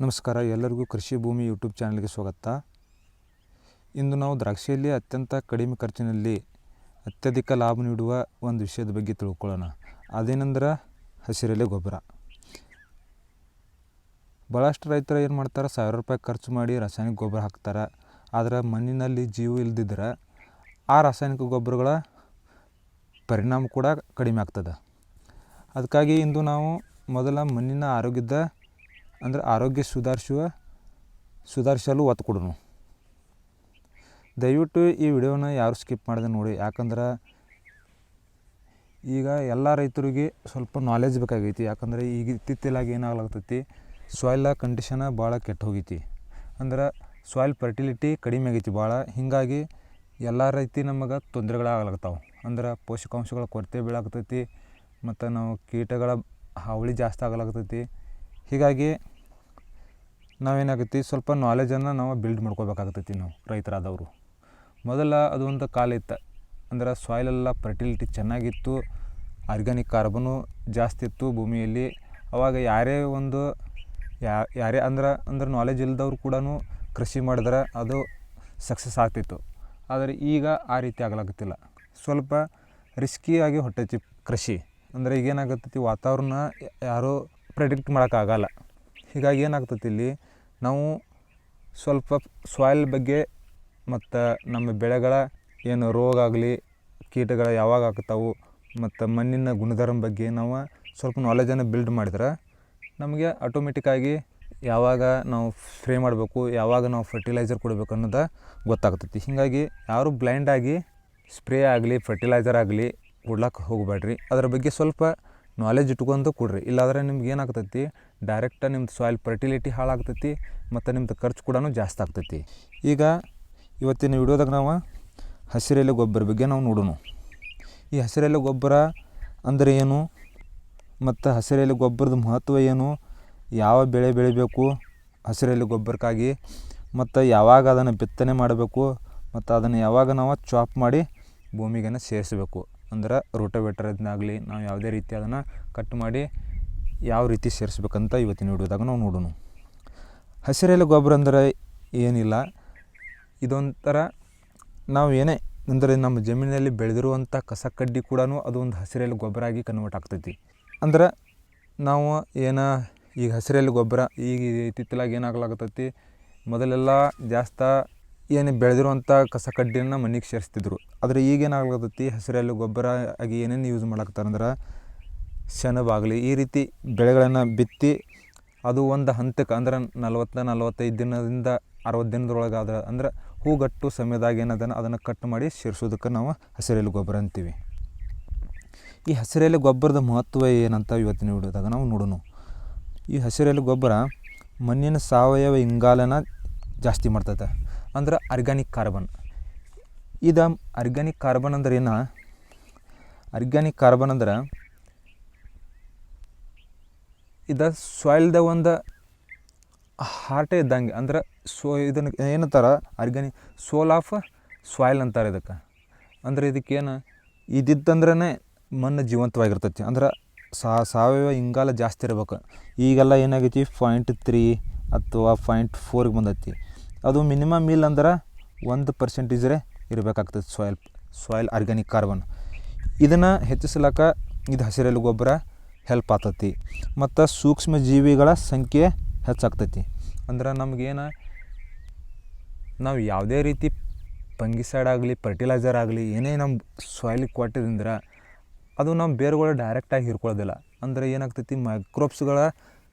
ನಮಸ್ಕಾರ, ಎಲ್ಲರಿಗೂ ಕೃಷಿ ಭೂಮಿ ಯೂಟ್ಯೂಬ್ ಚಾನಲ್ಗೆ ಸ್ವಾಗತ. ಇಂದು ನಾವು ದ್ರಾಕ್ಷಿಯಲ್ಲಿ ಅತ್ಯಂತ ಕಡಿಮೆ ಖರ್ಚಿನಲ್ಲಿ ಅತ್ಯಧಿಕ ಲಾಭ ನೀಡುವ ಒಂದು ವಿಷಯದ ಬಗ್ಗೆ ತಿಳ್ಕೊಳ್ಳೋಣ. ಅದೇನೆಂದ್ರೆ ಹಸಿರೆಲೆ ಗೊಬ್ಬರ. ಭಾಳಷ್ಟು ರೈತರು ಏನು ಮಾಡ್ತಾರೆ, ₹1000 ಖರ್ಚು ಮಾಡಿ ರಾಸಾಯನಿಕ ಗೊಬ್ಬರ ಹಾಕ್ತಾರೆ. ಆದರೆ ಮಣ್ಣಿನಲ್ಲಿ ಜೀವ ಇಲ್ಲದಿದ್ದರೆ ಆ ರಾಸಾಯನಿಕ ಗೊಬ್ಬರಗಳ ಪರಿಣಾಮ ಕೂಡ ಕಡಿಮೆ ಆಗ್ತದೆ. ಅದಕ್ಕಾಗಿ ಇಂದು ನಾವು ಮೊದಲ ಮಣ್ಣಿನ ಆರೋಗ್ಯ ಸುಧಾರಿಸಲು ಒತ್ತು ಕೊಡೋಣ. ದಯವಿಟ್ಟು ಈ ವಿಡಿಯೋನ ಯಾರು ಸ್ಕಿಪ್ ಮಾಡದೆ ನೋಡಿ. ಯಾಕಂದ್ರೆ ಈಗ ಎಲ್ಲ ರೈತರಿಗೆ ಸ್ವಲ್ಪ ನಾಲೆಜ್ ಬೇಕಾಗೈತಿ. ಯಾಕಂದರೆ ಈಗ ಇತ್ತಿತ್ತಲಾಗಿ ಏನಾಗ್ಲಾಗ್ತೈತಿ, ಸಾಯಿಲ್ ಕಂಡೀಷನ್ ಭಾಳ ಕೆಟ್ಟು ಹೋಗೈತಿ. ಅಂದ್ರೆ ಸಾಯಿಲ್ ಫರ್ಟಿಲಿಟಿ ಕಡಿಮೆ ಆಗೈತಿ ಭಾಳ. ಹೀಗಾಗಿ ಎಲ್ಲ ರೈತಿ ನಮಗೆ ತೊಂದರೆಗಳಾಗ್ಲಾಗ್ತಾವೆ. ಅಂದ್ರೆ ಪೋಷಕಾಂಶಗಳ ಕೊರತೆ ಬೀಳಾಗ್ತೈತಿ ಮತ್ತು ನಾವು ಕೀಟಗಳ ಹಾವಳಿ ಜಾಸ್ತಿ ಆಗ್ಲಾಗ್ತೈತಿ. ಹೀಗಾಗಿ ನಾವೇನಾಗೈತಿ, ಸ್ವಲ್ಪ ನಾಲೆಜನ್ನು ನಾವು ಬಿಲ್ಡ್ ಮಾಡ್ಕೋಬೇಕಾಗ್ತೈತಿ. ನಾವು ರೈತರಾದವರು ಮೊದಲ ಅದೊಂದು ಕಾಲ ಇತ್ತು. ಅಂದ್ರೆ ಸಾಯಿಲೆಲ್ಲ ಫರ್ಟಿಲಿಟಿ ಚೆನ್ನಾಗಿತ್ತು, ಆರ್ಗ್ಯಾನಿಕ್ ಕಾರ್ಬನು ಜಾಸ್ತಿ ಇತ್ತು ಭೂಮಿಯಲ್ಲಿ. ಅವಾಗ ಯಾರೇ ಅಂದ್ರೆ ನಾಲೆಜ್ ಇಲ್ಲದವ್ರು ಕೂಡ ಕೃಷಿ ಮಾಡಿದ್ರೆ ಅದು ಸಕ್ಸಸ್ ಆಗ್ತಿತ್ತು. ಆದರೆ ಈಗ ಆ ರೀತಿ ಆಗ್ಲಾಗ್ತಿಲ್ಲ. ಸ್ವಲ್ಪ ರಿಸ್ಕಿಯಾಗಿ ಹೊಟ್ಟೈತಿ ಕೃಷಿ. ಅಂದರೆ ಈಗೇನಾಗತ್ತೈತಿ, ವಾತಾವರಣ ಯಾರೂ ಪ್ರೆಡಿಕ್ಟ್ ಮಾಡೋಕ್ಕಾಗಲ್ಲ. ಹೀಗಾಗಿ ಏನಾಗ್ತೈತಿ, ಇಲ್ಲಿ ನಾವು ಸ್ವಲ್ಪ ಸಾಯಿಲ್ ಬಗ್ಗೆ ಮತ್ತು ನಮ್ಮ ಬೆಳೆಗಳ ಏನು ರೋಗ ಆಗಲಿ, ಕೀಟಗಳು ಯಾವಾಗ ಆಗ್ತಾವೆ ಮತ್ತು ಮಣ್ಣಿನ ಗುಣಧರ್ಮ ಬಗ್ಗೆ ನಾವು ಸ್ವಲ್ಪ ನಾಲೆಜನ್ನು ಬಿಲ್ಡ್ ಮಾಡಿದ್ರೆ ನಮಗೆ ಆಟೋಮೆಟಿಕ್ಕಾಗಿ ಯಾವಾಗ ನಾವು ಸ್ಪ್ರೇ ಮಾಡಬೇಕು, ಯಾವಾಗ ನಾವು ಫರ್ಟಿಲೈಸರ್ ಕೊಡಬೇಕು ಅನ್ನೋದು ಗೊತ್ತಾಗ್ತೈತಿ. ಹೀಗಾಗಿ ಯಾರು ಬ್ಲೈಂಡಾಗಿ ಸ್ಪ್ರೇ ಆಗಲಿ ಫರ್ಟಿಲೈಸರ್ ಆಗಲಿ ಕೊಡ್ಲಿಕ್ಕೆ ಹೋಗಬೇಡ್ರಿ. ಅದರ ಬಗ್ಗೆ ಸ್ವಲ್ಪ ನಾಲೆಜ್ ಇಟ್ಕೊಂಡು ಕೊಡ್ರಿ. ಇಲ್ಲಾಂದರೆ ನಿಮ್ಗೆ ಏನಾಗ್ತೈತಿ, ಡೈರೆಕ್ಟ್ ನಿಮ್ದು ಸಾಯಿಲ್ ಫರ್ಟಿಲಿಟಿ ಹಾಳಾಗ್ತೈತಿ ಮತ್ತು ನಿಮ್ದು ಖರ್ಚು ಕೂಡ ಜಾಸ್ತಿ ಆಗ್ತೈತಿ. ಈಗ ಇವತ್ತಿನ ವಿಡಿಯೋದಾಗ ನಾವು ಹಸಿರೆಲೆ ಗೊಬ್ಬರ ಬಗ್ಗೆ ನಾವು ನೋಡೋಣ. ಈ ಹಸಿರೆಲೆ ಗೊಬ್ಬರ ಅಂದರೆ ಏನು ಮತ್ತು ಹಸಿರೆಲೆ ಗೊಬ್ಬರದ ಮಹತ್ವ ಏನು, ಯಾವ ಬೆಳೆ ಬೆಳಿಬೇಕು ಹಸಿರೆಲೆ ಗೊಬ್ಬರಕ್ಕಾಗಿ, ಮತ್ತು ಯಾವಾಗ ಅದನ್ನು ಬಿತ್ತನೆ ಮಾಡಬೇಕು ಮತ್ತು ಅದನ್ನು ಯಾವಾಗ ನಾವು ಚಾಪ್ ಮಾಡಿ ಭೂಮಿಗೆ ಸೇರಿಸಬೇಕು. ಅಂದ್ರೆ ರೋಟೋವೇಟರ್ನಾಗಲಿ ನಾವು ಯಾವುದೇ ರೀತಿ ಅದನ್ನು ಕಟ್ ಮಾಡಿ ಯಾವ ರೀತಿ ಸೇರಿಸ್ಬೇಕಂತ ಇವತ್ತಿನ ವಿಡಿಯೋದಾಗ ನಾವು ನೋಡೋಣ. ಹಸಿರೆಲೆ ಗೊಬ್ಬರ ಅಂದರೆ ಏನಿಲ್ಲ, ಇದೊಂಥರ ನಾವು ಏನೇ ಅಂದರೆ ನಮ್ಮ ಜಮೀನಿನಲ್ಲಿ ಬೆಳೆದಿರುವಂಥ ಕಸ ಕಡ್ಡಿ ಕೂಡ ಅದೊಂದು ಹಸಿರೆಲೆ ಗೊಬ್ಬರ ಆಗಿ ಕನ್ವರ್ಟ್ ಆಗ್ತೈತಿ. ಅಂದ್ರೆ ನಾವು ಈಗ ಹಸಿರೆಲೆ ಗೊಬ್ಬರ ಈಗ ಇತ್ತಿತ್ತಲಾಗಿ ಏನಾಗ್ಲಾಗ್ತೈತಿ, ಮೊದಲೆಲ್ಲ ಜಾಸ್ತಿ ಏನು ಬೆಳೆದಿರುವಂಥ ಕಸ ಕಡ್ಡಿಯನ್ನು ಮನೆಗೆ ಸೇರಿಸ್ತಿದ್ರು. ಆದರೆ ಈಗೇನಾಗ್ಲಾಗ್ತೈತಿ, ಹಸಿರೆಲೆ ಗೊಬ್ಬರ ಆಗಿ ಏನೇನು ಯೂಸ್ ಮಾಡಾಕ್ತಾರಂದ್ರೆ ಸೆಣಬಾಗಲಿ ಈ ರೀತಿ ಬೆಳೆಗಳನ್ನು ಬಿತ್ತಿ ಅದು ಒಂದು ಹಂತಕ್ಕೆ ಅಂದ್ರೆ 40-45 ದಿನದಿಂದ 60 ದಿನದೊಳಗಾದ್ರೆ ಅಂದ್ರೆ ಹೂಗಟ್ಟು ಸಮಯದಾಗ ಅದನ್ನು ಕಟ್ ಮಾಡಿ ಸೇರಿಸೋದಕ್ಕೆ ನಾವು ಹಸಿರೆಲೆ ಗೊಬ್ಬರ ಅಂತೀವಿ. ಈ ಹಸಿರೆಲೆ ಗೊಬ್ಬರದ ಮಹತ್ವ ಏನಂತ ಇವತ್ತಿನ ವಿಡಿಯೋದಾಗ ನಾವು ನೋಡೋಣ. ಈ ಹಸಿರೆಲೆ ಗೊಬ್ಬರ ಮಣ್ಣಿನ ಸಾವಯವ ಇಂಗಾಲನ ಜಾಸ್ತಿ ಮಾಡ್ತೈತೆ. ಅಂದ್ರೆ ಆರ್ಗ್ಯಾನಿಕ್ ಕಾರ್ಬನ್. ಇದು ಆರ್ಗ್ಯಾನಿಕ್ ಕಾರ್ಬನ್ ಅಂದ್ರೆ ಏನು? ಆರ್ಗ್ಯಾನಿಕ್ ಕಾರ್ಬನ್ ಅಂದ್ರೆ ಇದು ಸಾಯಿಲ್ದ ಒಂದು ಹಾರ್ಟೇ ಇದ್ದಂಗೆ. ಅಂದ್ರೆ ಇದನ್ನು ಏನಂತಾರೆ, ಸೋಲ್ ಆಫ್ ಸಾಯಿಲ್ ಅಂತಾರೆ ಇದಕ್ಕೆ. ಅಂದರೆ ಇದಕ್ಕೇನು ಇದಿತ್ತಂದ್ರೇ ಮಣ್ಣು ಜೀವಂತವಾಗಿರ್ತೈತಿ. ಅಂದ್ರೆ ಸಾವಯವ ಇಂಗಾಲ ಜಾಸ್ತಿ ಇರ್ಬೇಕು. ಈಗೆಲ್ಲ ಏನಾಗೈತಿ 0.3 ಅಥವಾ 0.4 ಬಂದೈತಿ. ಅದು ಮಿನಿಮಮ್ ಇಲ್ಲ ಅಂದ್ರೆ 1% ಇರಬೇಕಾಗ್ತದೆ ಸಾಯಿಲ್ ಆರ್ಗ್ಯಾನಿಕ್ ಕಾರ್ಬನ್. ಇದನ್ನು ಹೆಚ್ಚಿಸ್ಲಿಕ್ಕೆ ಇದು ಹಸಿರೆಲೆ ಗೊಬ್ಬರ ಹೆಲ್ಪ್ ಆಗ್ತೈತಿ. ಮತ್ತು ಸೂಕ್ಷ್ಮ ಜೀವಿಗಳ ಸಂಖ್ಯೆ ಹೆಚ್ಚಾಗ್ತೈತಿ. ಅಂದ್ರೆ ನಮಗೇನು, ನಾವು ಯಾವುದೇ ರೀತಿ ಫಂಗಿಸೈಡ್ ಆಗಲಿ ಫರ್ಟಿಲೈಸರ್ ಆಗಲಿ ಏನೇ ನಮ್ಮ ಸಾಯಿಲಿಗೆ ಕೊಟ್ಟಿದ್ರೆ ಅದು ನಮ್ಮ ಬೇರುಗಳು ಡೈರೆಕ್ಟಾಗಿ ಹೀರ್ಕೊಳ್ಳೋದಿಲ್ಲ. ಅಂದರೆ ಏನಾಗ್ತೈತಿ, ಮೈಕ್ರೋಬ್ಸ್ಗಳ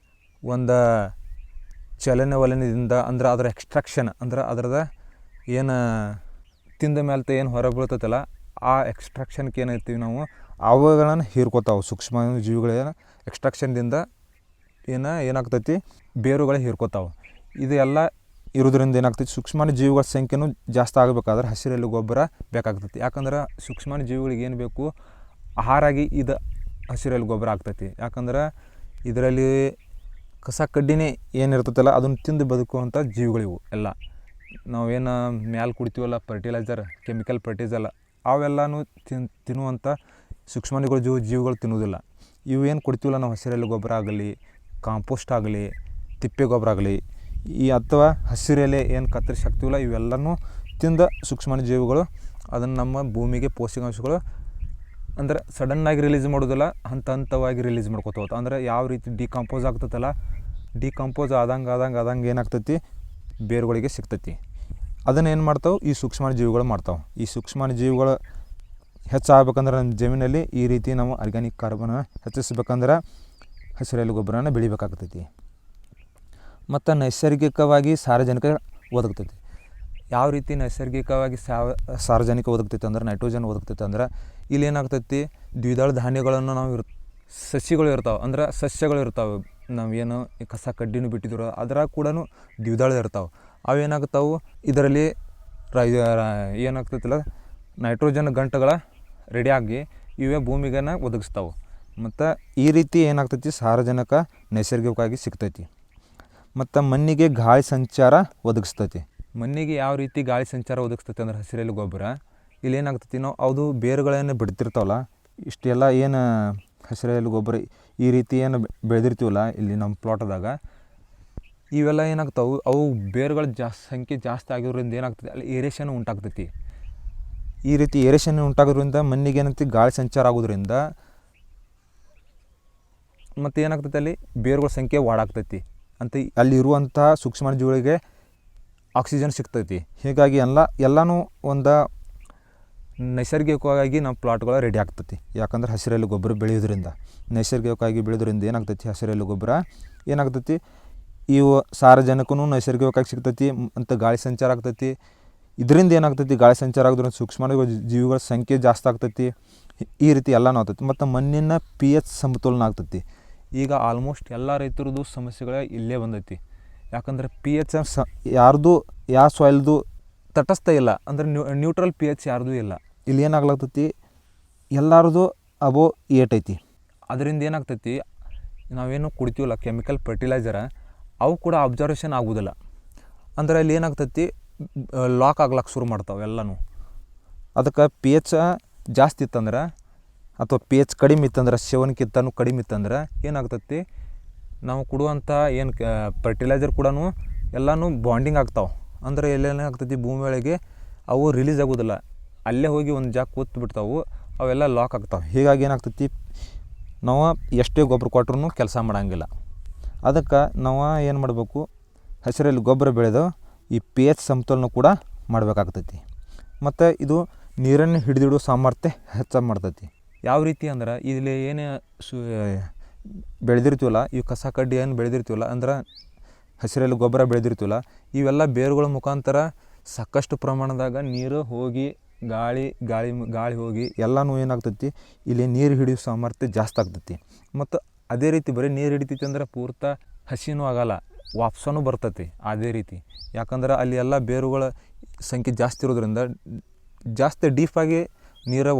ಒಂದು ಚಲನವಲನದಿಂದ ಅಂದ್ರೆ ಅದರ ಎಕ್ಸ್ಟ್ರಾಕ್ಷನ್ ಅಂದ್ರೆ ಅದರದ ಏನು ತಿಂದ ಮೇಲೆ ಏನು ಹೊರಗೆ ಬೀಳ್ತೈತಲ್ಲ ಆ ಎಕ್ಸ್ಟ್ರಾಕ್ಷನ್ಗೆ ಏನೈತೀವಿ ನಾವು ಅವುಗಳನ್ನು ಹೀರ್ಕೋತಾವೆ. ಸೂಕ್ಷ್ಮ ಜೀವಿಗಳ ಎಕ್ಸ್ಟ್ರಾಕ್ಷನ್ದಿಂದ ಏನಾಗ್ತೈತಿ, ಬೇರುಗಳು ಹೀರ್ಕೋತಾವೆ. ಇದು ಎಲ್ಲ ಇರೋದ್ರಿಂದ ಏನಾಗ್ತೈತಿ, ಸೂಕ್ಷ್ಮ ಜೀವಿಗಳ ಸಂಖ್ಯೆನೂ ಜಾಸ್ತಿ ಆಗಬೇಕಾದ್ರೆ ಹಸಿರೆಲೆ ಗೊಬ್ಬರ ಬೇಕಾಗ್ತೈತಿ. ಯಾಕಂದ್ರೆ ಸೂಕ್ಷ್ಮ ಜೀವಿಗಳಿಗೆ ಏನು ಬೇಕು, ಆಹಾರಾಗಿ ಇದು ಹಸಿರೆಲೆ ಗೊಬ್ಬರ ಆಗ್ತೈತಿ. ಯಾಕಂದ್ರೆ ಇದರಲ್ಲಿ ಕಸ ಕಡ್ಡಿನೇ ಏನಿರ್ತೈತಲ್ಲ ಅದನ್ನು ತಿಂದು ಬದುಕುವಂಥ ಜೀವಿಗಳಿವು ಎಲ್ಲ. ನಾವೇನು ಮ್ಯಾಲೆ ಕುಡ್ತೀವಲ್ಲ ಫರ್ಟಿಲೈಸರ್, ಕೆಮಿಕಲ್ ಫರ್ಟಿಲೈಸರ್, ಅವೆಲ್ಲನೂ ತಿನ್ನುವಂಥ ಸೂಕ್ಷ್ಮಾಣುಗಳು ಜೀವಿಗಳು ತಿನ್ನೋದಿಲ್ಲ. ಇವು ಏನು ಕೊಡ್ತೀವಲ್ಲ ನಾವು, ಹಸಿರೆಲೆ ಗೊಬ್ಬರ ಆಗಲಿ ಕಾಂಪೋಸ್ಟ್ ಆಗಲಿ ತಿಪ್ಪೆ ಗೊಬ್ಬರ ಆಗಲಿ ಅಥವಾ ಹಸಿರೆಲೆ ಏನು ಕತ್ತರಿಸಿ ಹಾಕ್ತೀವಲ್ಲ ಇವೆಲ್ಲನೂ ತಿಂದ ಸೂಕ್ಷ್ಮಾಣುಜೀವಿಗಳು ಅದನ್ನು ನಮ್ಮ ಭೂಮಿಗೆ ಪೋಷಕಾಂಶಗಳು ಅಂದರೆ ಸಡನ್ನಾಗಿ ರಿಲೀಸ್ ಮಾಡೋದಿಲ್ಲ, ಹಂತ ಹಂತವಾಗಿ ರಿಲೀಸ್ ಮಾಡ್ಕೊತ ಹೋಗ್ತಾವೆ. ಅಂದರೆ ಯಾವ ರೀತಿ ಡಿಕಂಪೋಸ್ ಆಗ್ತೈತಲ್ಲ, ಡಿಕಂಪೋಸ್ ಆದಂಗೆ ಏನಾಗ್ತೈತಿ ಬೇರುಗಳಿಗೆ ಸಿಗ್ತೈತಿ. ಅದನ್ನು ಏನು ಮಾಡ್ತಾವೆ ಈ ಸೂಕ್ಷ್ಮಾಣುಜೀವಿಗಳು ಮಾಡ್ತಾವೆ. ಈ ಸೂಕ್ಷ್ಮಾಣುಜೀವಿಗಳು ಹೆಚ್ಚಾಗಬೇಕಂದ್ರೆ ನಮ್ಮ ಜಮೀನಲ್ಲಿ ಈ ರೀತಿ ನಾವು ಆರ್ಗ್ಯಾನಿಕ್ ಕಾರ್ಬನ್ ಹೆಚ್ಚಿಸ್ಬೇಕಂದ್ರೆ ಹಸಿರೆಲೆ ಗೊಬ್ಬರನ ಬೆಳಿಬೇಕಾಗ್ತೈತಿ. ಮತ್ತು ನೈಸರ್ಗಿಕವಾಗಿ ಸಾರಜನಕ ಒದಗ್ತೈತಿ. ಯಾವ ರೀತಿ ನೈಸರ್ಗಿಕವಾಗಿ ಸಾರಜನಕ ಒದಗ್ತೈತೆ ಅಂದ್ರೆ ನೈಟ್ರೋಜನ್ ಒದಗ್ತೈತೆ ಅಂದ್ರೆ ಇಲ್ಲಿ ಏನಾಗ್ತೈತಿ ದ್ವಿದಳ ಧಾನ್ಯಗಳನ್ನು ನಾವು ಸಸಿಗಳು ಇರ್ತಾವೆ, ಅಂದ್ರೆ ಸಸ್ಯಗಳು ಇರ್ತಾವೆ. ನಾವೇನು ಕಸ ಕಡ್ಡಿನೂ ಬಿಟ್ಟಿದ್ರು ಅದ್ರಾಗ ಕೂಡ ದ್ವಿದಳ ಇರ್ತಾವೆ. ಅವೇನಾಗ್ತಾವೆ ಇದರಲ್ಲಿ ಏನಾಗ್ತೈತಿಲ್ಲ ನೈಟ್ರೋಜನ್ ಗಂಟುಗಳ ರೆಡಿಯಾಗಿ ಇವೇ ಭೂಮಿಗನ ಒದಗಿಸ್ತಾವೆ. ಮತ್ತು ಈ ರೀತಿ ಏನಾಗ್ತೈತಿ ಸಾರಜನಕ ನೈಸರ್ಗಿಕವಾಗಿ ಸಿಗ್ತೈತಿ. ಮತ್ತು ಮಣ್ಣಿಗೆ ಗಾಳಿ ಸಂಚಾರ ಒದಗಿಸ್ತೈತಿ. ಮಣ್ಣಿಗೆ ಯಾವ ರೀತಿ ಗಾಳಿ ಸಂಚಾರ ಒದಗಿಸ್ತೈತಿ ಅಂದ್ರೆ ಹಸಿರೆಲೆ ಗೊಬ್ಬರ ಇಲ್ಲಿ ಏನಾಗ್ತೈತಿ ನಾವು ಅದು ಬೇರುಗಳೇನು ಬಿಡ್ತಿರ್ತಾವಲ್ಲ ಇಷ್ಟೆಲ್ಲ ಏನು ಹಸಿರೆಲೆ ಗೊಬ್ಬರ ಈ ರೀತಿ ಏನು ಬೆಳೆದಿರ್ತೀವಲ್ಲ ಇಲ್ಲಿ ನಮ್ಮ ಪ್ಲಾಟ್ದಾಗ ಇವೆಲ್ಲ ಏನಾಗ್ತಾವೆ ಅವು ಬೇರುಗಳ ಸಂಖ್ಯೆ ಜಾಸ್ತಿ ಆಗಿರೋದ್ರಿಂದ ಏನಾಗ್ತೈತಿ ಅಲ್ಲಿ ಏರೇಷನ್ ಉಂಟಾಗ್ತೈತಿ. ಈ ರೀತಿ ಏರೇಷನ್ ಉಂಟಾಗೋದ್ರಿಂದ ಮಣ್ಣಿಗೆ ಏನಂತ ಗಾಳಿ ಸಂಚಾರ ಆಗೋದ್ರಿಂದ ಮತ್ತು ಏನಾಗ್ತೈತಿ ಅಲ್ಲಿ ಬೇರುಗಳ ಸಂಖ್ಯೆ ವಾಡಾಗ್ತೈತಿ ಅಂತ ಅಲ್ಲಿರುವಂಥ ಸೂಕ್ಷ್ಮಾಣುಜೀವಿಗಳಿಗೆ ಆಕ್ಸಿಜನ್ ಸಿಗ್ತೈತಿ. ಹೀಗಾಗಿ ಎಲ್ಲನೂ ಒಂದು ನೈಸರ್ಗಿಕವಾಗಿ ನಮ್ಮ ಪ್ಲಾಟ್ಗಳು ರೆಡಿ ಆಗ್ತೈತಿ. ಯಾಕಂದ್ರೆ ಹಸಿರೆಲೆ ಗೊಬ್ಬರ ಬೆಳೆಯೋದ್ರಿಂದ ನೈಸರ್ಗಿಕವಾಗಿ ಬೆಳೆಯೋದ್ರಿಂದ ಏನಾಗ್ತೈತಿ ಹಸಿರೆಲೆ ಗೊಬ್ಬರ ಏನಾಗ್ತೈತಿ ಇವು ಸಾರಜನಕನೂ ನೈಸರ್ಗಿಕವಾಗಿ ಸಿಗ್ತೈತಿ ಅಂತ ಗಾಳಿ ಸಂಚಾರ ಆಗ್ತೈತಿ. ಇದರಿಂದ ಏನಾಗ್ತೈತಿ ಗಾಳಿ ಸಂಚಾರ ಆಗೋದ್ರಿಂದ ಸೂಕ್ಷ್ಮಾಣು ಜೀವಿಗಳ ಸಂಖ್ಯೆ ಜಾಸ್ತಿ ಆಗ್ತೈತಿ. ಈ ರೀತಿ ಎಲ್ಲನೂ ಆಗ್ತೈತಿ. ಮತ್ತು ಮಣ್ಣಿನ pH ಸಮತೋಲನ ಆಗ್ತೈತಿ. ಈಗ ಆಲ್ಮೋಸ್ಟ್ ಎಲ್ಲ ರೈತರದ್ದು ಸಮಸ್ಯೆಗಳೇ ಇಲ್ಲೇ ಬಂದೈತಿ. ಯಾಕಂದರೆ pH ಯಾರ್ದು ಯಾವ ಸಾಯಿಲ್ದು ತಟಸ್ಥ ಇಲ್ಲ, ಅಂದರೆ ನ್ಯೂಟ್ರಲ್ pH ಯಾರ್ದು ಇಲ್ಲ. ಇಲ್ಲಿ ಏನಾಗ್ಲತ್ತೈತಿ ಎಲ್ಲರದು ಅಬೋ 8 ಐತಿ. ಅದರಿಂದ ಏನಾಗ್ತೈತಿ ನಾವೇನು ಕುಡಿತೀವಲ್ಲ ಕೆಮಿಕಲ್ ಫರ್ಟಿಲೈಸರ ಅವು ಕೂಡ ಅಬ್ಸರ್ವೇಷನ್ ಆಗೋದಿಲ್ಲ. ಅಂದರೆ ಅಲ್ಲಿ ಏನಾಗ್ತೈತಿ ಲಾಕ್ ಆಗ್ಲಕ್ಕೆ ಶುರು ಮಾಡ್ತಾವೆ ಎಲ್ಲನೂ. ಅದಕ್ಕೆ pH ಜಾಸ್ತಿ ಇತ್ತಂದ್ರೆ ಅಥವಾ pH ಕಡಿಮೆ ಇತ್ತಂದ್ರೆ ಸೇವನಕ್ಕಿಂತನೂ ಕಡಿಮೆ ಇತ್ತಂದ್ರೆ ಏನಾಗ್ತೈತಿ ನಾವು ಕೊಡುವಂಥ ಏನು ಫರ್ಟಿಲೈಸರ್ ಕೂಡ ಎಲ್ಲನೂ ಬಾಂಡಿಂಗ್ ಆಗ್ತಾವೆ. ಅಂದರೆ ಎಲ್ಲೇನಾಗ್ತೈತಿ ಭೂಮಿ ಒಳಗೆ ಅವು ರಿಲೀಸ್ ಆಗೋದಿಲ್ಲ, ಅಲ್ಲೇ ಹೋಗಿ ಒಂದು ಜಾಗ ಕೂತು ಬಿಡ್ತಾವೆ, ಅವೆಲ್ಲ ಲಾಕ್ ಆಗ್ತಾವೆ. ಹೀಗಾಗಿ ಏನಾಗ್ತೈತಿ ನಾವು ಎಷ್ಟೇ ಗೊಬ್ಬರ ಕೊಟ್ರೂ ಕೆಲಸ ಮಾಡೋಂಗಿಲ್ಲ. ಅದಕ್ಕೆ ನಾವು ಏನು ಮಾಡಬೇಕು ಹಸಿರೆಲೆ ಗೊಬ್ಬರ ಬೆಳೆದು ಈ pH ಸಮತೋಲನ ಕೂಡ ಮಾಡಬೇಕಾಗ್ತೈತಿ. ಮತ್ತು ಇದು ನೀರನ್ನು ಹಿಡಿದಿಡೋ ಸಾಮರ್ಥ್ಯ ಹೆಚ್ಚು ಮಾಡ್ತೈತಿ. ಯಾವ ರೀತಿ ಅಂದ್ರೆ ಇಲ್ಲಿ ಏನೇ ಬೆಳೆದಿರ್ತೀವಲ್ಲ ಇವು ಕಸ ಕಡ್ಡಿ ಏನು ಬೆಳೆದಿರ್ತೀವಲ್ಲ ಅಂದ್ರೆ ಹಸಿರೆಲೆ ಗೊಬ್ಬರ ಬೆಳೆದಿರ್ತೀವಲ್ಲ ಇವೆಲ್ಲ ಬೇರುಗಳ ಮುಖಾಂತರ ಸಾಕಷ್ಟು ಪ್ರಮಾಣದಾಗ ನೀರು ಹೋಗಿ ಗಾಳಿ ಹೋಗಿ ಎಲ್ಲನೂ ಏನಾಗ್ತೈತಿ ಇಲ್ಲಿ ನೀರು ಹಿಡಿಯೋ ಸಾಮರ್ಥ್ಯ ಜಾಸ್ತಿ ಆಗ್ತೈತಿ. ಮತ್ತು ಅದೇ ರೀತಿ ಬರೀ ನೀರು ಹಿಡಿತೈತಿ ಅಂದ್ರೆ ಪೂರ್ತ ಹಸಿನೂ ಆಗಲ್ಲ, ವಾಪಸ್ಸೂ ಬರ್ತೈತಿ ಅದೇ ರೀತಿ. ಯಾಕಂದ್ರೆ ಅಲ್ಲಿ ಎಲ್ಲ ಬೇರುಗಳ ಸಂಖ್ಯೆ ಜಾಸ್ತಿ ಇರೋದ್ರಿಂದ ಜಾಸ್ತಿ ಡೀಪಾಗಿ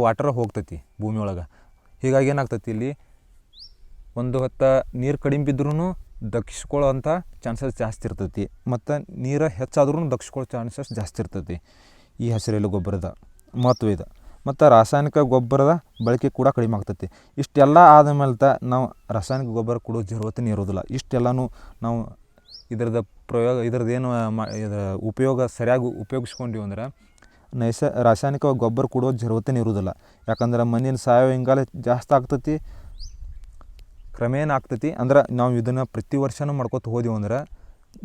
ವಾಟರ್ ಹೋಗ್ತೈತಿ ಭೂಮಿ ಒಳಗೆ. ಹೀಗಾಗಿ ಏನಾಗ್ತೈತಿ ಇಲ್ಲಿ ಒಂದು ಹೊತ್ತು ನೀರು ಕಡಿಮೆ ಬಿದ್ರೂ ದಕ್ಕಿಸ್ಕೊಳ್ಳೋ ಅಂಥ ಚಾನ್ಸಸ್ ಜಾಸ್ತಿ ಇರ್ತೈತಿ. ಮತ್ತು ನೀರು ಹೆಚ್ಚಾದ್ರೂ ದಕ್ಕಿಸ್ಕೊಳ್ಳೋ ಚಾನ್ಸಸ್ ಜಾಸ್ತಿ ಇರ್ತೈತಿ. ಈ ಹಸಿರೆಲೆ ಗೊಬ್ಬರದ ಮಹತ್ವ ಇದೆ. ಮತ್ತು ರಾಸಾಯನಿಕ ಗೊಬ್ಬರದ ಬಳಕೆ ಕೂಡ ಕಡಿಮೆ ಆಗ್ತೈತಿ. ಇಷ್ಟೆಲ್ಲ ಆದಮೇಲೆ ನಾವು ರಾಸಾಯನಿಕ ಗೊಬ್ಬರ ಕೊಡೋ ಜರೂರತ್ತೇ ಇರೋದಿಲ್ಲ. ಇಷ್ಟೆಲ್ಲನೂ ನಾವು ಇದ್ರದ್ದೇನು ಉಪಯೋಗ ಸರಿಯಾಗಿ ಉಪಯೋಗಿಸ್ಕೊಂಡೀವಿ ಅಂದ್ರೆ ರಾಸಾಯನಿಕ ಗೊಬ್ಬರ ಕೊಡೋ ಜರೂರತ್ತೇ ಇರೋದಿಲ್ಲ. ಯಾಕಂದ್ರೆ ಮಣ್ಣಿನ ಸಾವಯವ ಇಂಗಾಲ ಜಾಸ್ತಿ ಆಗ್ತೈತಿ, ಕ್ರಮೇಣ ಆಗ್ತೈತಿ. ಅಂದ್ರೆ ನಾವು ಇದನ್ನು ಪ್ರತಿ ವರ್ಷವೂ ಮಾಡ್ಕೊತ ಹೋದೆವು ಅಂದ್ರೆ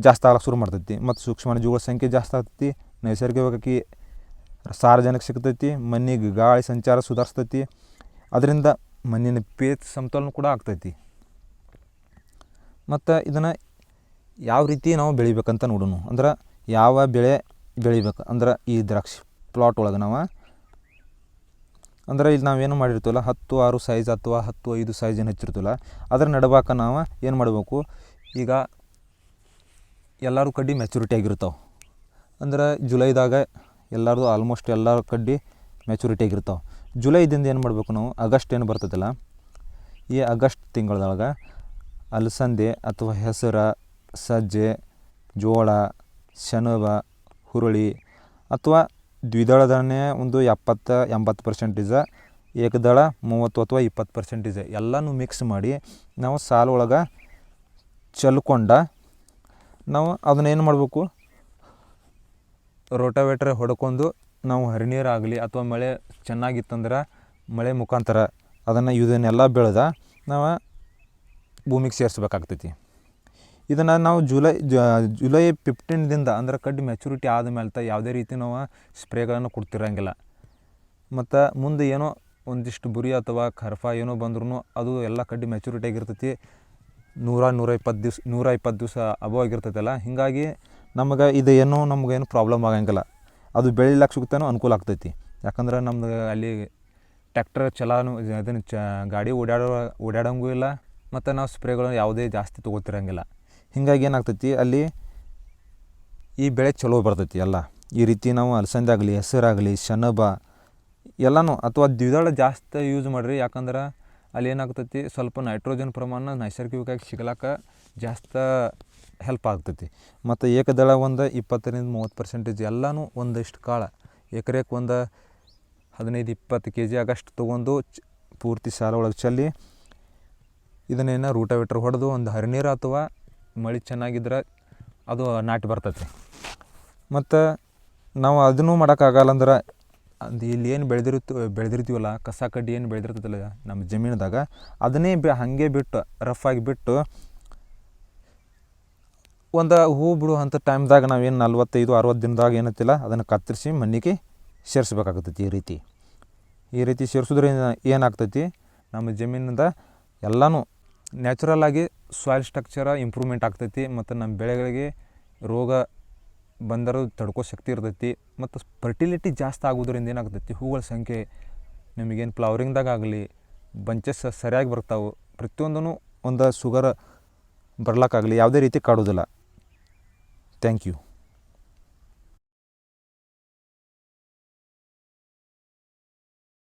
ಜಾಸ್ತಿ ಆಗಕ್ಕೆ ಶುರು ಮಾಡ್ತೈತಿ. ಮತ್ತು ಸೂಕ್ಷ್ಮಾಣುಜೀವಿಗಳ ಸಂಖ್ಯೆ ಜಾಸ್ತಿ ಆಗ್ತೈತಿ, ನೈಸರ್ಗಿಕವಾಗಿ ಸಾರಜನಕ ಸಿಗ್ತೈತಿ, ಮಣ್ಣಿಗೆ ಗಾಳಿ ಸಂಚಾರ ಸುಧಾರಿಸ್ತೈತಿ. ಅದರಿಂದ ಮಣ್ಣಿನ pH ಸಮತೋಲನ ಕೂಡ ಆಗ್ತೈತಿ. ಮತ್ತು ಇದನ್ನು ಯಾವ ರೀತಿ ನಾವು ಬೆಳಿಬೇಕಂತ ನೋಡೋಣ. ಅಂದ್ರೆ ಯಾವ ಬೆಳೆ ಬೆಳಿಬೇಕು ಅಂದ್ರೆ ಈ ದ್ರಾಕ್ಷಿ ಪ್ಲಾಟ್ ಒಳಗೆ ನಾವು ಅಂದ್ರೆ ಇಲ್ಲಿ ನಾವೇನು ಮಾಡಿರ್ತೀವಲ್ಲ 10-6 ಸೈಜ್ ಅಥವಾ 10-5 ಸೈಜ್ ಏನು ಹಚ್ಚಿರ್ತೀವಲ್ಲ ಅದ್ರ ನಡುವಾಕ ನಾವು ಏನು ಮಾಡಬೇಕು, ಈಗ ಎಲ್ಲರೂ ಕಡ್ಡಿ ಮೆಚುರಿಟಿ ಆಗಿರ್ತಾವೆ. ಅಂದ್ರೆ ಜುಲೈದಾಗ ಎಲ್ಲರದು ಆಲ್ಮೋಸ್ಟ್ ಎಲ್ಲರ ಕಡ್ಡಿ ಮೆಚುರಿಟಿ ಆಗಿರ್ತಾವೆ. ಜುಲೈದಿಂದ ಏನು ಮಾಡಬೇಕು ನಾವು ಆಗಸ್ಟ್ ಏನು ಬರ್ತೈತಲ್ಲ ಈ ಆಗಸ್ಟ್ ತಿಂಗಳದೊಳಗೆ ಅಲಸಂದೆ ಅಥವಾ ಹೆಸರು, ಸಜ್ಜೆ, ಜೋಳ, ಸೆಣಬ, ಹುರುಳಿ ಅಥವಾ ದ್ವಿದಳ ಧಾನ್ಯ ಒಂದು 70-80%, ಏಕದಳ 30 ಅಥವಾ 20% ಎಲ್ಲನೂ ಮಿಕ್ಸ್ ಮಾಡಿ ನಾವು ಸಾಲ ಒಳಗೆ ಚೆಲ್ಕೊಂಡ ನಾವು ಅದನ್ನೇನು ಮಾಡಬೇಕು, ರೋಟಾವೇಟ್ರ್ ಹೊಡ್ಕೊಂಡು ನಾವು ಹರಿನೀರಾಗಲಿ ಅಥವಾ ಮಳೆ ಚೆನ್ನಾಗಿತ್ತಂದ್ರೆ ಮಳೆ ಮುಖಾಂತರ ಇದನ್ನೆಲ್ಲ ಬೆಳೆದ ನಾವು ಭೂಮಿಗೆ ಸೇರಿಸ್ಬೇಕಾಗ್ತೈತಿ. ಇದನ್ನು ನಾವು ಜುಲೈ 15ದಿಂದ ಅಂದ್ರೆ ಕಡ್ಡಿ ಮೆಚುರಿಟಿ ಆದಮೇಲೆ ಯಾವುದೇ ರೀತಿ ನಾವು ಸ್ಪ್ರೇಗಳನ್ನು ಕೊಡ್ತಿರಂಗಿಲ್ಲ. ಮತ್ತು ಮುಂದೆ ಏನೋ ಒಂದಿಷ್ಟು ಬುರಿ ಅಥವಾ ಕರ್ಫ ಏನೋ ಬಂದ್ರೂ ಅದು ಎಲ್ಲ ಕಡ್ಡಿ ಮೆಚುರಿಟಿ ಆಗಿರ್ತೈತಿ. 120 ದಿವಸ ಅಬೋ ಆಗಿರ್ತೈತಲ್ಲ. ಹೀಗಾಗಿ ಇದು ನಮಗೇನು ಪ್ರಾಬ್ಲಮ್ ಆಗಂಗಿಲ್ಲ. ಅದು ಬೆಳಿಲಿಕ್ಕೆ ಸಿಗ್ತಾನೋ ಅನುಕೂಲ ಆಗ್ತೈತಿ. ಯಾಕಂದ್ರೆ ನಮ್ದು ಅಲ್ಲಿ ಟ್ಯಾಕ್ಟರ್ ಅದನ್ನು ಗಾಡಿ ಓಡಾಡೋಂಗೂ ಇಲ್ಲ ಮತ್ತು ನಾವು ಸ್ಪ್ರೇಗಳು ಯಾವುದೇ ಜಾಸ್ತಿ ತೊಗೋತಿರಂಗಿಲ್ಲ. ಹೀಗಾಗಿ ಏನಾಗ್ತೈತಿ, ಅಲ್ಲಿ ಈ ಬೆಳೆ ಚಲೋ ಬರ್ತೈತಿ ಎಲ್ಲ. ಈ ರೀತಿ ನಾವು ಅಲಸಂದೆ ಆಗಲಿ, ಹೆಸರಾಗಲಿ, ಸೆಣಬ ಎಲ್ಲನೂ ಅಥವಾ ದ್ವಿದಳ ಜಾಸ್ತಿ ಯೂಸ್ ಮಾಡಿರಿ. ಯಾಕಂದ್ರೆ ಅಲ್ಲಿ ಏನಾಗ್ತೈತಿ, ಸ್ವಲ್ಪ ನೈಟ್ರೋಜನ್ ಪ್ರಮಾಣ ನೈಸರ್ಗಿಕವಾಗಿ ಸಿಗ್ಲಾಕ ಜಾಸ್ತಿ ಹೆಲ್ಪ್ ಆಗ್ತೈತಿ. ಮತ್ತು ಏಕದಳ ಒಂದು 20-30% ಎಲ್ಲನೂ ಒಂದಿಷ್ಟು ಕಾಳು ಎಕರೆಗೆ ಒಂದು 15-20 kg ಆಗಷ್ಟು ತೊಗೊಂಡು ಪೂರ್ತಿ ಸಾಲ ಒಳಗೆ ಚೆಲ್ಲಿ ಇದನ್ನೇನು ರೂಟಾವೇಟ್ರ್ ಹೊಡೆದು ಒಂದು ಹರಿನೀರು ಅಥವಾ ಮಳೆ ಚೆನ್ನಾಗಿದ್ರೆ ಅದು ನಾಟಿ ಬರ್ತೈತಿ. ಮತ್ತು ನಾವು ಅದನ್ನೂ ಮಾಡೋಕ್ಕಾಗಲ್ಲ ಅಂದ್ರೆ ಇಲ್ಲಿ ಏನು ಬೆಳೆದಿರ್ತೀವಲ್ಲ, ಕಸ ಕಡ್ಡಿ ಏನು ಬೆಳೆದಿರ್ತೈತಲ್ಲ ನಮ್ಮ ಜಮೀನ್ದಾಗ, ಅದನ್ನೇ ಹಾಗೆ ಬಿಟ್ಟು ರಫಾಗಿ ಬಿಟ್ಟು ಒಂದು ಹೂ ಬಿಡು ಅಂಥ ಟೈಮ್ದಾಗ ನಾವೇನು 45-60 ದಿನದಾಗ ಏನತ್ತಿಲ್ಲ ಅದನ್ನು ಕತ್ತರಿಸಿ ಮಣ್ಣಿಗೆ ಸೇರಿಸ್ಬೇಕಾಗ್ತೈತಿ. ಈ ರೀತಿ ಸೇರಿಸೋದ್ರಿಂದ ಏನಾಗ್ತೈತಿ, ನಮ್ಮ ಜಮೀನಿಂದ ಎಲ್ಲನೂ ನ್ಯಾಚುರಲ್ಲಾಗಿ ಸಾಯಿಲ್ ಸ್ಟ್ರಕ್ಚರ ಇಂಪ್ರೂವ್ಮೆಂಟ್ ಆಗ್ತೈತಿ. ಮತ್ತು ನಮ್ಮ ಬೆಳೆಗಳಿಗೆ ರೋಗ ಬಂದರೂ ತಡ್ಕೋ ಶಕ್ತಿ ಇರ್ತೈತಿ. ಮತ್ತು ಫರ್ಟಿಲಿಟಿ ಜಾಸ್ತಿ ಆಗೋದ್ರಿಂದ ಏನಾಗ್ತೈತಿ, ಹೂಗಳ ಸಂಖ್ಯೆ ನಿಮಗೇನು ಫ್ಲವರಿಂಗ್ದಾಗ ಆಗಲಿ ಬಂಚಸ್ ಸರಿಯಾಗಿ ಬರ್ತಾವೆ. ಪ್ರತಿಯೊಂದೂ ಒಂದು ಶುಗರ್ ಬರ್ಲಿಕ್ಕಾಗಲಿ ಯಾವುದೇ ರೀತಿ ಕಾಡೋದಿಲ್ಲ. Thank you.